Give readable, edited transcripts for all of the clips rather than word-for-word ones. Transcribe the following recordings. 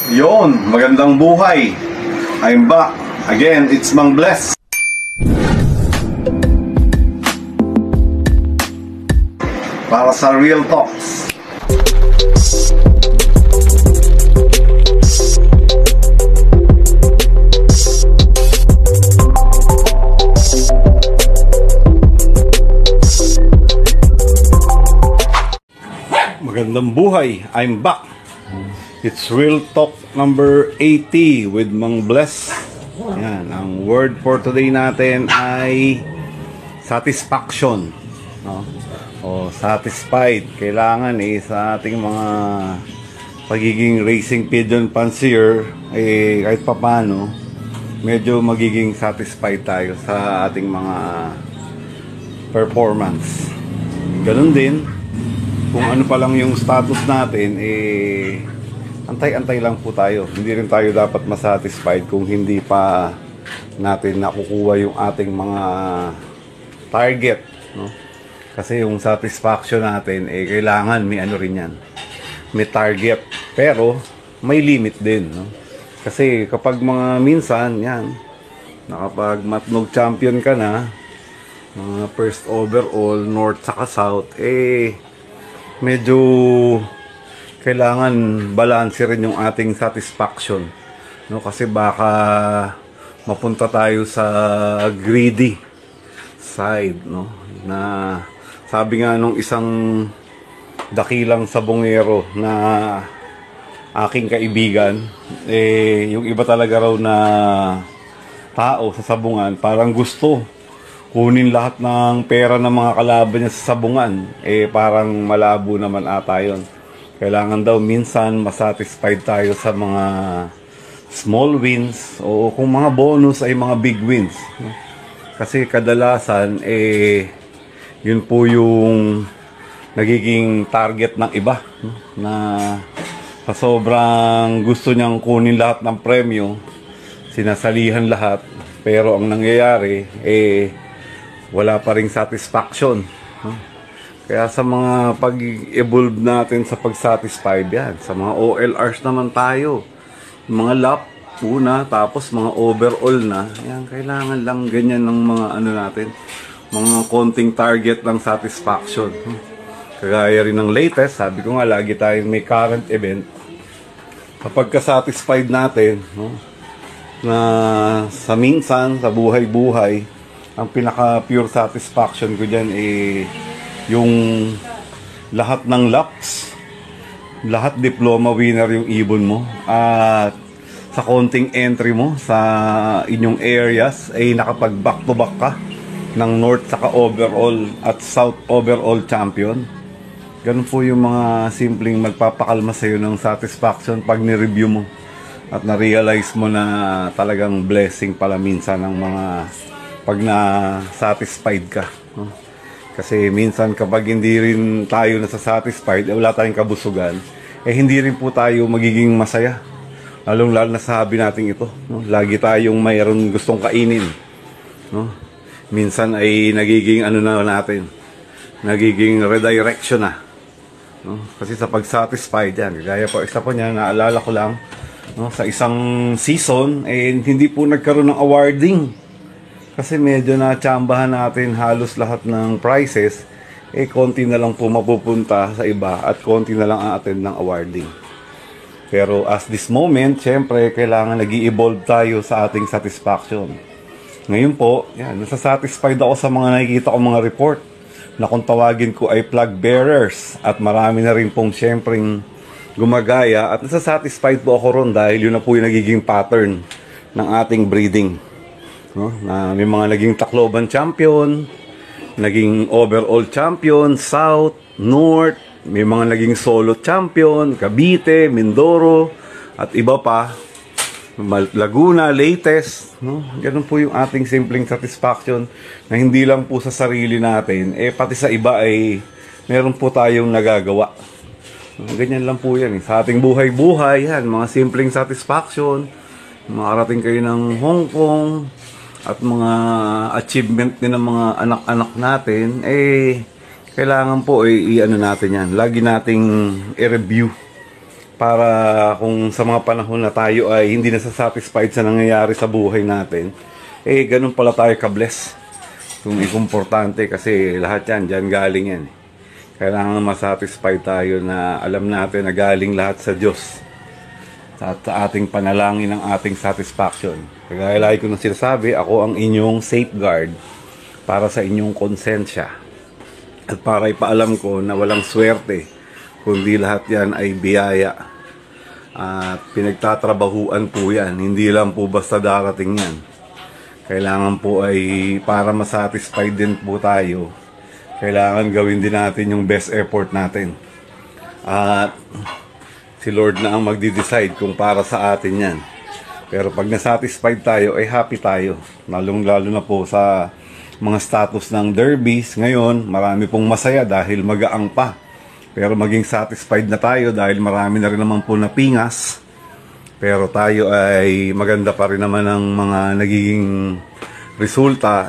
Yon, magandang buhay. I'm back. Again, it's Mang Bless. Para sa Real Talks. Magandang buhay. I'm back. It's Real Talk number 80 with Mang Bless. Yan, ang word for today natin ay satisfaction, no? O satisfied. Kailangan sa ating mga pagiging racing pigeon fancier kahit papano medyo magiging satisfied tayo sa ating mga performance. Ganun din kung ano pa lang yung status natin, antay-antay lang po tayo. Hindi rin tayo dapat masatisfied kung hindi pa natin nakukuha yung ating mga target, no? Kasi yung satisfaction natin, kailangan may ano rin yan. May target. Pero, may limit din, no? Kasi kapag mga minsan, yan, nakapag matnog champion ka na, mga first overall, north saka south, medyo kailangan balance rin yung ating satisfaction, no? Kasi baka mapunta tayo sa greedy side, no? Na sabi nga nung isang dakilang sabongero na aking kaibigan, yung iba talaga raw na tao sa sabungan parang gusto kunin lahat ng pera ng mga kalaban niya sa sabungan, parang malabo naman ata yun. Kailangan daw minsan masatisfied tayo sa mga small wins o kung mga bonus ay mga big wins. Kasi kadalasan yun po yung nagiging target ng iba, na sa sobrang gusto niyang kunin lahat ng premyo, sinasalihan lahat, pero ang nangyayari wala pa ring satisfaction. Kaya sa mga pag-evolve natin sa pag-satisfied yan, sa mga OLRs naman tayo, mga lap una, tapos mga overall na, yan, kailangan lang ganyan ng mga ano natin, mga konting target ng satisfaction. Kagaya rin ng latest, sabi ko nga, lagi tayong may current event. Kapag ka-satisfied natin, no, na sa minsan, sa buhay-buhay, ang pinaka-pure satisfaction ko dyan yung lahat ng laps, lahat diploma winner yung ibon mo, at sa konting entry mo sa inyong areas nakapag back to back ka ng north saka overall at south overall champion. Ganun po yung mga simpleng magpapakalma sa iyo ng satisfaction pag ni-review mo at na-realize mo na talagang blessing pala minsan ng mga pag na-satisfied ka, no? Kasi minsan kapag hindi rin tayo nasa-satisfied, wala tayong kabusugan, hindi rin po tayo magiging masaya. Lalong-lalo na sa hobby natin ito, no? Lagi tayong mayroon gustong kainin, no? Minsan ay nagiging ano na natin, nagiging redirection na, no? Kasi sa pag-satisfied yan, gaya po, isa po niya, naalala ko lang, no? Sa isang season, hindi po nagkaroon ng awarding. Kasi medyo na-tsambahan natin halos lahat ng prizes, konti na lang po mapupunta sa iba at konti na lang ang attend ng awarding. Pero as this moment, syempre, kailangan nag-i-evolve tayo sa ating satisfaction. Ngayon po, yan, nasasatisfied ako sa mga nakikita ko mga report na kung tawagin ko ay flag bearers, at marami na rin pong syempreng gumagaya, at nasasatisfied po ako ron dahil yun na po yung nagiging pattern ng ating breeding. No? Na may mga naging Tacloban champion, naging overall champion, South, North, may mga naging solo champion, Cavite, Mindoro, at iba pa, Laguna, latest, no? Ganun po yung ating simpleng satisfaction na hindi lang po sa sarili natin, pati sa iba ay meron po tayong nagagawa. Ganyan lang po yan. Sa ating buhay-buhay, yan, mga simpleng satisfaction, makarating kayo ng Hong Kong, at mga achievement din ng mga anak-anak natin, kailangan po i-ano natin yan. Lagi nating i-review para kung sa mga panahon na tayo ay hindi na satisfied sa nangyayari sa buhay natin, ganun pala tayo ka-bless. Kung importante kasi lahat yan, dyan galing yan. Kailangan masatisfied tayo na alam natin na galing lahat sa Diyos. At sa ating panalangin ng ating satisfaction. Kaya lagi ko nang sinasabi, ako ang inyong safeguard para sa inyong konsensya. At para ipaalam ko na walang swerte, kundi lahat yan ay biyaya. At pinagtatrabahuan po yan. Hindi lang po basta darating yan. Kailangan po ay para masatisfied din po tayo. Kailangan gawin din natin yung best effort natin. At si Lord na ang magdi-decide kung para sa atin yan. Pero pag nasatisfied tayo, ay happy tayo. Lalong-lalo na po sa mga status ng derbies. Ngayon, marami pong masaya dahil magaang pa. Pero maging satisfied na tayo dahil marami na rin naman po napingas. Pero tayo ay maganda pa rin naman ang mga nagiging resulta.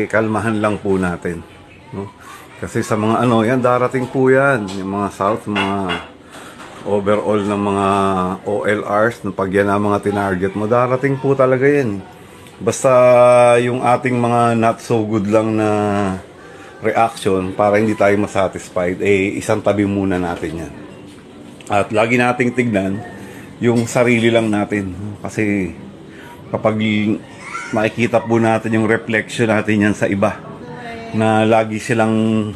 Kalmahan lang po natin. No? Kasi sa mga yan, darating po yan. Yung mga South, mga overall ng mga OLRs, na pag yan ang mga tinarget mo, darating po talaga yan. Basta yung ating mga not so good lang na reaction, para hindi tayo masatisfied, isang tabi muna natin yan. At lagi nating tignan yung sarili lang natin. Kasi kapag makikita po natin yung reflection natin yan sa iba, na lagi silang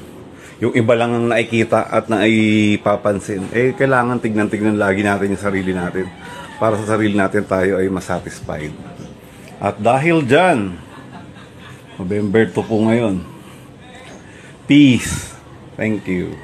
yung iba lang ang nakikita at naipapansin, kailangan tignan-tignan lagi natin yung sarili natin. Para sa sarili natin tayo ay masatisfied. At dahil dyan, November 2 po ngayon. Peace. Thank you.